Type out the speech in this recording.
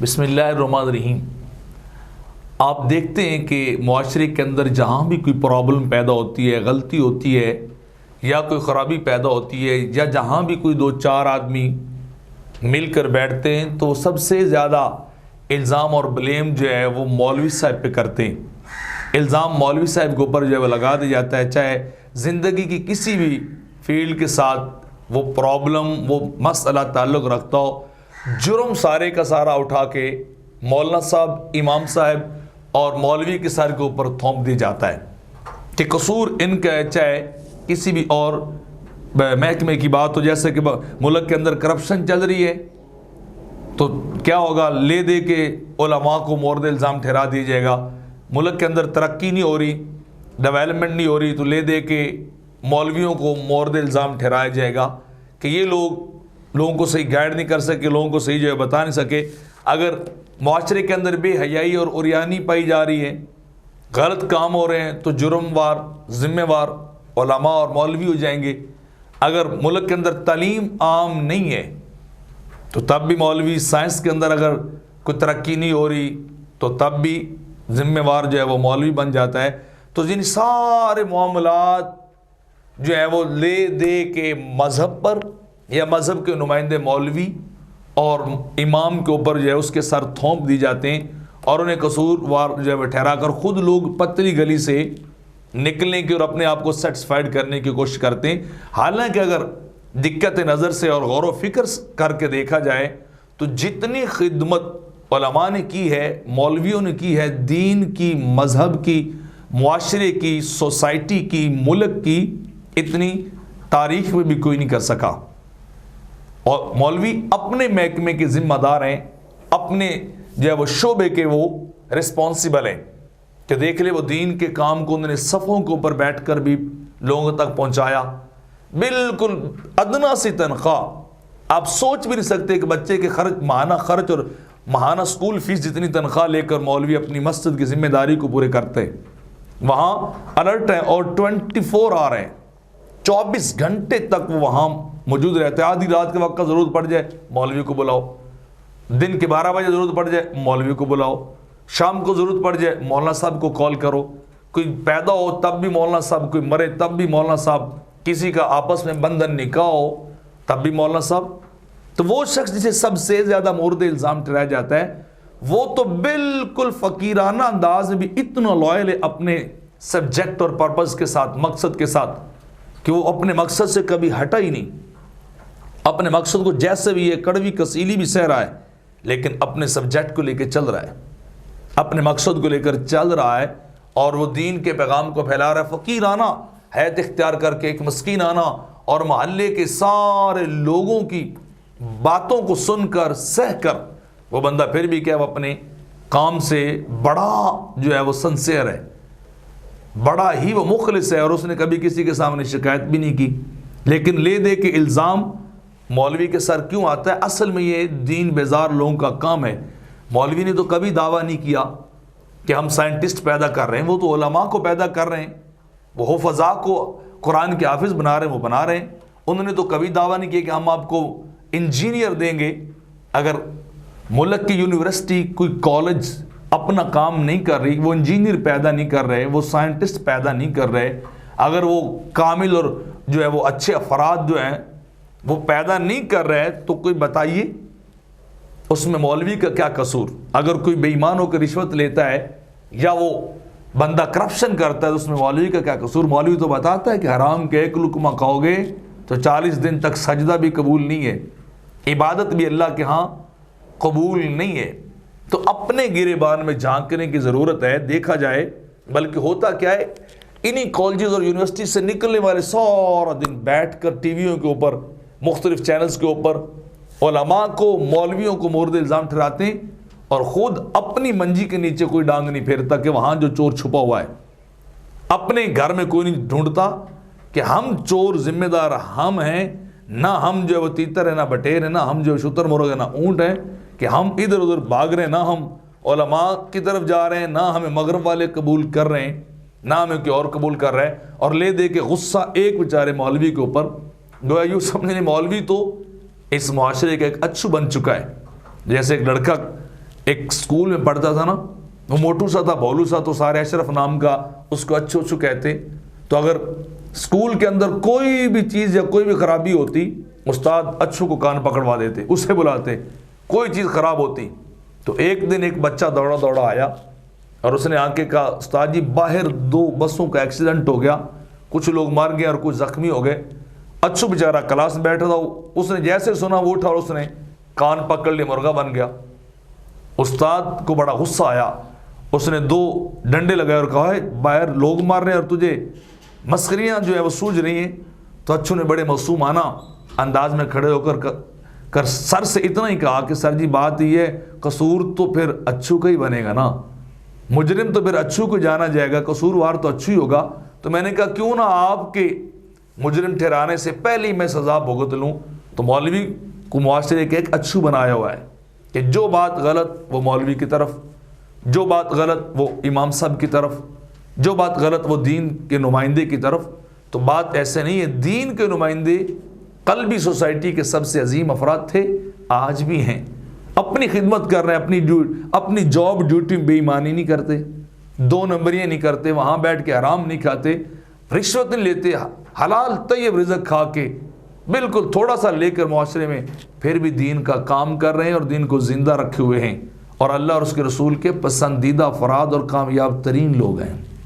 بسم اللہ الرحمن الرحیم۔ آپ دیکھتے ہیں کہ معاشرے کے اندر جہاں بھی کوئی پرابلم پیدا ہوتی ہے، غلطی ہوتی ہے یا کوئی خرابی پیدا ہوتی ہے، یا جہاں بھی کوئی دو چار آدمی مل کر بیٹھتے ہیں تو سب سے زیادہ الزام اور بلیم جو ہے وہ مولوی صاحب پہ کرتے ہیں۔ الزام مولوی صاحب کے اوپر جو ہے وہ لگا دیا جاتا ہے، چاہے زندگی کی کسی بھی فیلڈ کے ساتھ وہ پرابلم، وہ مسئلہ تعلق رکھتا ہو، جرم سارے کا سارا اٹھا کے مولانا صاحب، امام صاحب اور مولوی کے سر کے اوپر تھوپ دیا جاتا ہے کہ قصور ان کا ہے۔ چاہے کسی بھی اور محکمے کی بات ہو، جیسے کہ ملک کے اندر کرپشن چل رہی ہے تو کیا ہوگا، لے دے کے علماء کو مورد الزام ٹھہرا دیا جائے گا۔ ملک کے اندر ترقی نہیں ہو رہی، ڈیولپمنٹ نہیں ہو رہی تو لے دے کے مولویوں کو مورد الزام ٹھہرایا جائے گا کہ یہ لوگوں کو صحیح گائیڈ نہیں کر سکے، لوگوں کو صحیح جو ہے بتا نہیں سکے۔ اگر معاشرے کے اندر بے حیائی اور عریانی پائی جا رہی ہے، غلط کام ہو رہے ہیں تو جرم وار، ذمہ وار علماء اور مولوی ہو جائیں گے۔ اگر ملک کے اندر تعلیم عام نہیں ہے تو تب بھی مولوی، سائنس کے اندر اگر کوئی ترقی نہیں ہو رہی تو تب بھی ذمہ وار جو ہے وہ مولوی بن جاتا ہے۔ تو جن سارے معاملات جو ہے وہ لے دے کے مذہب پر یا مذہب کے نمائندے مولوی اور امام کے اوپر جو ہے اس کے سر تھوپ دی جاتے ہیں، اور انہیں قصور وار جو ہے وہ ٹھہرا کر خود لوگ پتلی گلی سے نکلنے کی اور اپنے آپ کو سیٹسفائیڈ کرنے کی کوشش کرتے ہیں۔ حالانکہ اگر دقت نظر سے اور غور و فکر کر کے دیکھا جائے تو جتنی خدمت علماء نے کی ہے، مولویوں نے کی ہے، دین کی، مذہب کی، معاشرے کی، سوسائٹی کی، ملک کی، اتنی تاریخ میں بھی کوئی نہیں کر سکا۔ اور مولوی اپنے محکمے کے ذمہ دار ہیں، اپنے جو ہے وہ شعبے کے وہ رسپانسیبل ہیں کہ دیکھ لے وہ دین کے کام کو انہوں نے صفوں کے اوپر بیٹھ کر بھی لوگوں تک پہنچایا۔ بالکل ادنا سی تنخواہ، آپ سوچ بھی نہیں سکتے کہ بچے کے خرچ، ماہانہ خرچ اور ماہانہ سکول فیس جتنی تنخواہ لے کر مولوی اپنی مسجد کی ذمہ داری کو پورے کرتے ہیں۔ وہاں الرٹ ہیں اور 24 آور ہیں، 24 گھنٹے تک وہ وہاں موجود رہتے ہیں۔ آدھی رات کے وقت کا ضرورت پڑ جائے مولوی کو بلاؤ، دن کے 12 بجے ضرورت پڑ جائے مولوی کو بلاؤ، شام کو ضرورت پڑ جائے مولانا صاحب کو کال کرو، کوئی پیدا ہو تب بھی مولانا صاحب، کوئی مرے تب بھی مولانا صاحب، کسی کا آپس میں بندھن نکاح ہو تب بھی مولانا صاحب۔ تو وہ شخص جسے سب سے زیادہ مورد الزام ٹھہرایا جاتا ہے، وہ تو بالکل فقیرانہ انداز میں بھی اتنا لائل ہے اپنے سبجیکٹ اور پرپز کے ساتھ، مقصد کے ساتھ، کہ وہ اپنے مقصد سے کبھی ہٹا ہی نہیں۔ اپنے مقصد کو جیسے بھی یہ کڑوی کسیلی بھی سہ رہا ہے لیکن اپنے سبجیکٹ کو لے کے چل رہا ہے، اپنے مقصد کو لے کر چل رہا ہے، اور وہ دین کے پیغام کو پھیلا رہا ہے فقیرانہ حیثیت اختیار کر کے، ایک مسکینانہ، اور محلے کے سارے لوگوں کی باتوں کو سن کر، سہ کر وہ بندہ پھر بھی کیا، وہ اپنے کام سے بڑا جو ہے وہ سنسیئر ہے، بڑا ہی وہ مخلص ہے، اور اس نے کبھی کسی کے سامنے شکایت بھی نہیں کی۔ لیکن لے دے کے الزام مولوی کے سر کیوں آتا ہے؟ اصل میں یہ دین بیزار لوگوں کا کام ہے۔ مولوی نے تو کبھی دعویٰ نہیں کیا کہ ہم سائنٹسٹ پیدا کر رہے ہیں، وہ تو علماء کو پیدا کر رہے ہیں، وہ حفظاء کو قرآن کے حافظ بنا رہے ہیں، وہ بنا رہے ہیں۔ انہوں نے تو کبھی دعویٰ نہیں کیا کہ ہم آپ کو انجینئر دیں گے۔ اگر ملک کی یونیورسٹی، کوئی کالج اپنا کام نہیں کر رہی، وہ انجینئر پیدا نہیں کر رہے، وہ سائنٹسٹ پیدا نہیں کر رہے، اگر وہ کامل اور جو ہے وہ اچھے افراد جو ہیں وہ پیدا نہیں کر رہے، تو کوئی بتائیے اس میں مولوی کا کیا قصور؟ اگر کوئی بے ایمان ہو کر رشوت لیتا ہے یا وہ بندہ کرپشن کرتا ہے تو اس میں مولوی کا کیا قصور؟ مولوی تو بتاتا ہے کہ حرام کے ایک لقمہ کھاؤ گے تو 40 دن تک سجدہ بھی قبول نہیں ہے، عبادت بھی اللہ کے ہاں قبول نہیں ہے۔ تو اپنے گریبان میں جھانکنے کی ضرورت ہے، دیکھا جائے۔ بلکہ ہوتا کیا ہے، انہی کالجز اور یونیورسٹی سے نکلنے والے سارا دن بیٹھ کر ٹی ویوں کے اوپر، مختلف چینلز کے اوپر علماء کو، مولویوں کو مورد الزام ٹھہراتے ہیں، اور خود اپنی منجی کے نیچے کوئی ڈانگ نہیں پھیرتا کہ وہاں جو چور چھپا ہوا ہے۔ اپنے گھر میں کوئی نہیں ڈھونڈتا کہ ہم چور ذمہ دار ہم ہیں، نہ ہم جو ہے وہ تیتر ہے، نہ بٹیر ہے، نہ ہم جو شتر مرغ ہے، نہ اونٹ ہے کہ ہم ادھر ادھر بھاگ رہے ہیں، نہ ہم علماء کی طرف جا رہے ہیں، نہ ہمیں مغرب والے قبول کر رہے ہیں، نہ ہمیں کوئی اور قبول کر رہے ہیں۔ اور لے دے کے غصہ ایک بیچارے مولوی کے اوپر، گویا یوں سمجھنے مولوی تو اس معاشرے کا ایک اچھو بن چکا ہے۔ جیسے ایک لڑکا ایک سکول میں پڑھتا تھا نا، وہ موٹو سا تھا، بھولو سا، تو سارے اشرف نام کا اس کو اچھو اچھو کہتے. تو اگر سکول کے اندر کوئی بھی چیز یا کوئی بھی خرابی ہوتی، استاد اچھو کو کان پکڑوا دیتے، اسے بلاتے. کوئی چیز خراب ہوتی تو ایک دن ایک بچہ دوڑا دوڑا آیا اور اس نے آ کے کہا استاد جی باہر 2 بسوں کا ایکسیڈنٹ ہو گیا، کچھ لوگ مر گئے اور کچھ زخمی ہو گئے. اچھو بیچارہ کلاس میں بیٹھا تھا، اس نے جیسے سنا وہ اٹھا اور اس نے کان پکڑ لی، مرغا بن گیا. استاد کو بڑا غصہ آیا، اس نے 2 ڈنڈے لگائے اور کہا ہے باہر لوگ مار رہے ہیں اور تجھے مسخریاں جو ہے وہ سوج رہی ہیں. تو اچھو نے بڑے معصومانہ انداز میں کھڑے ہو کر سر سے اتنا ہی کہا کہ سر جی بات یہ ہے، قصور تو پھر اچھو کا ہی بنے گا نا، مجرم تو پھر اچھو کو جانا جائے گا، قصوروار تو اچھو ہی ہوگا. تو میں نے کہا کیوں نہ آپ کے مجرم ٹھہرانے سے پہلے ہی میں سزا بھگت لوں. تو مولوی کو معاشرے کے ایک اچھو بنایا ہوا ہے کہ جو بات غلط وہ مولوی کی طرف، جو بات غلط وہ امام صاحب کی طرف، جو بات غلط وہ دین کے نمائندے کی طرف. تو بات ایسے نہیں ہے، دین کے نمائندے قلبی سوسائٹی کے سب سے عظیم افراد تھے، آج بھی ہیں، اپنی خدمت کر رہے ہیں، اپنی جاب ڈیوٹی میں بے ایمانی نہیں کرتے، 2 نمبریاں نہیں کرتے، وہاں بیٹھ کے حرام نہیں کھاتے، رشوت نہیں لیتے، حلال طیب رزق کھا کے بالکل تھوڑا سا لے کر معاشرے میں پھر بھی دین کا کام کر رہے ہیں اور دین کو زندہ رکھے ہوئے ہیں، اور اللہ اور اس کے رسول کے پسندیدہ افراد اور کامیاب ترین لوگ ہیں.